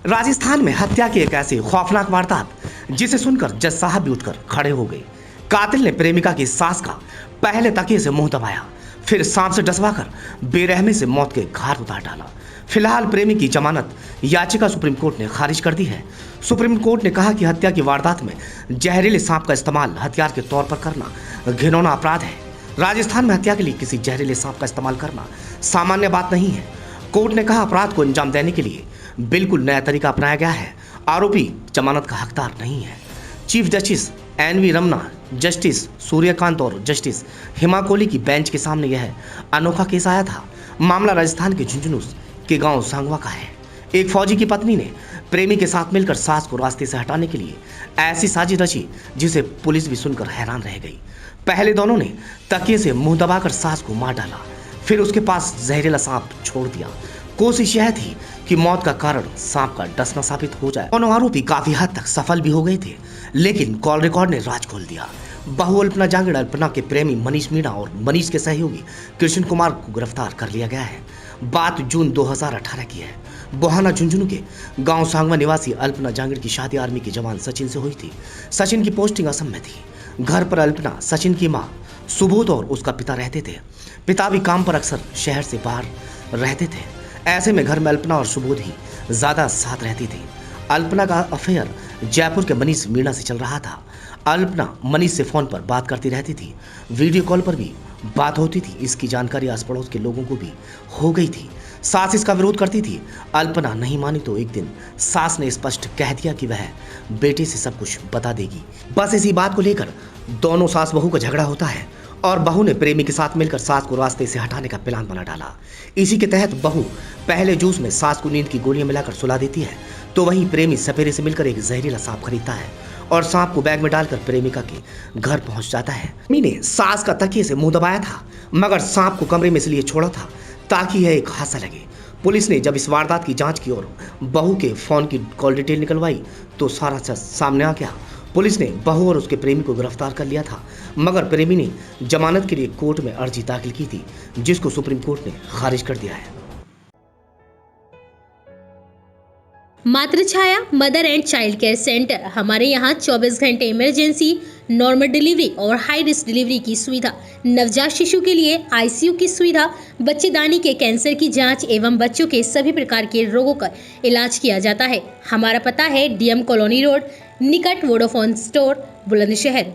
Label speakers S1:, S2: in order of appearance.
S1: राजस्थान में हत्या की एक ऐसी खौफनाक वारदात जिसे सुनकर जज साहब भी उठकर खड़े हो गए। कातिल ने प्रेमिका की सास का पहले तकिए से मुंह दबाया, फिर सांप से डसवाकर बेरहमी से मौत के घाट उतार डाला। फिलहाल प्रेमी की जमानत याचिका सुप्रीम कोर्ट ने खारिज कर दी है। सुप्रीम कोर्ट ने कहा कि हत्या की वारदात में जहरीले सांप का इस्तेमाल हथियार के तौर पर करना घिनौना अपराध है। राजस्थान में हत्या के लिए किसी जहरीले सांप का इस्तेमाल करना सामान्य बात नहीं है। कोर्ट ने कहा अपराध को अंजाम देने के लिए बिल्कुल नया तरीका अपनाया गया है। आरोपी जमानत का हकदार नहीं है। Chief justice NV. Ramana, justice Suryakant और जस्टिस हिमा कोहली की बेंच के सामने यह अनोखा केस आया था। मामला राजस्थान के झुंझुनू के गांव सांगवा का है। एक फौजी की पत्नी ने प्रेमी के साथ मिलकर सास को रास्ते से हटाने के लिए ऐसी साजिश रची जिसे पुलिस भी सुनकर हैरान रह गई। पहले दोनों ने तकिए से मुंह दबाकर सास को मार डाला, फिर उसके पास जहरीला सांप छोड़ दिया। कोशिश यह थी कि मौत का कारण सांप का डसना साबित हो जाए। दोनों आरोपी काफी हद तक सफल भी हो गए थे, लेकिन कॉल रिकॉर्ड ने राज खोल दिया। बहू अल्पना जांगिड़, अल्पना के प्रेमी मनीष मीणा और मनीष के सहयोगी कृष्ण कुमार को गिरफ्तार कर लिया गया है। बात जून 2018 की है। बोहाना झुंझुनू के गांव सांगवा निवासी अल्पना जांगिड़ की शादी आर्मी के जवान सचिन से हुई थी। सचिन की पोस्टिंग असम में थी। घर पर अल्पना, सचिन की मां सुबोध और उसका पिता रहते थे। पिता भी काम पर अक्सर शहर से बाहर रहते थे। ऐसे में घर में अल्पना और सुबोध ही ज्यादा साथ रहती थी। अल्पना का अफेयर जयपुर के मनीष मीणा से चल रहा था। अल्पना मनीष से फोन पर बात करती रहती थी, वीडियो कॉल पर भी बात होती थी। इसकी जानकारी आस पड़ोस के लोगों को भी हो गई थी। सास इसका विरोध करती थी। अल्पना नहीं मानी तो एक दिन सास ने स्पष्ट कह दिया कि वह बेटे से सब कुछ बता देगी। बस इसी बात को लेकर दोनों सास बहू का झगड़ा होता है और बहू ने प्रेमी के साथ मिलकर सास को रास्ते से हटाने का प्लान बना डाला। इसी के तहत बहू पहले जूस में सास को नींद की गोलियां मिलाकर सुला देती है, तो वहीं प्रेमी सपेरे से मिलकर एक जहरीला सांप खरीदता है और सांप को बैग में डालकर प्रेमिका के घर पहुंच जाता है। प्रेमी ने सास का तकिए से मुंह दबाया था, मगर सांप को कमरे में इसलिए छोड़ा था ताकि यह एक हादसा लगे। पुलिस ने जब इस वारदात की जांच की और बहू के फोन की कॉल डिटेल निकलवाई तो सारा सच सामने आ गया। पुलिस ने बहू और उसके प्रेमी को गिरफ्तार कर लिया था, मगर प्रेमी ने जमानत के लिए कोर्ट में अर्जी दाखिल की थी, जिसको सुप्रीम कोर्ट ने खारिज कर दिया है।
S2: Matrichhaya mother and child care centre. हमारे यहाँ 24 घंटे इमरजेंसी, नॉर्मल डिलीवरी और हाई रिस्क डिलीवरी की सुविधा, नवजात शिशु के लिए आईसीयू की सुविधा, बच्चेदानी के कैंसर की जांच एवं बच्चों के सभी प्रकार के रोगों का इलाज किया जाता है। हमारा पता है डीएम कॉलोनी रोड, निकट वोडाफोन स्टोर, बुलंदशहर।